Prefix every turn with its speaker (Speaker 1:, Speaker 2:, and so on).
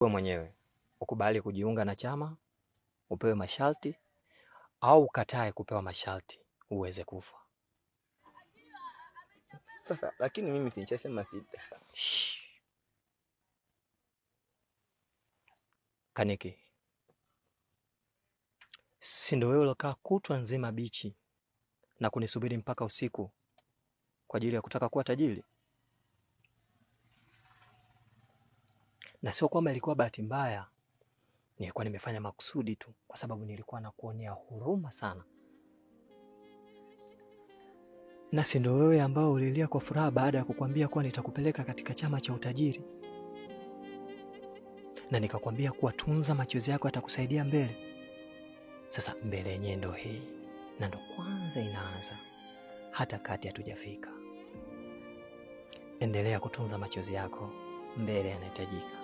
Speaker 1: wewe mwenyewe ukubali kujiunga na chama, upewe masharti, au ukatae kupewa masharti uweze kufa.
Speaker 2: Sasa lakini mimi sinchasema sita.
Speaker 1: Kaniki, si ndio wewe ulokaa kutwa nzima bichi na kunisubiri mpaka usiku kwa ajili ya kutaka kuwa tajiri? Na sio kwamba ilikuwa bahati mbaya, nilikuwa nimefanya makusudi tu, kwa sababu nilikuwa nakuonea huruma sana. Na si ndio wewe ambao ulilia kwa furaha baada ya kukwambia kuwa nitakupeleka katika chama cha utajiri, na nikakwambia kuwa tunza machozi yako atakusaidia mbele. Sasa mbele yenyewe ndo hii, na ndo kwanza inaanza, hata kati hatujafika. Endelea kutunza machozi yako, mbele yanahitajika.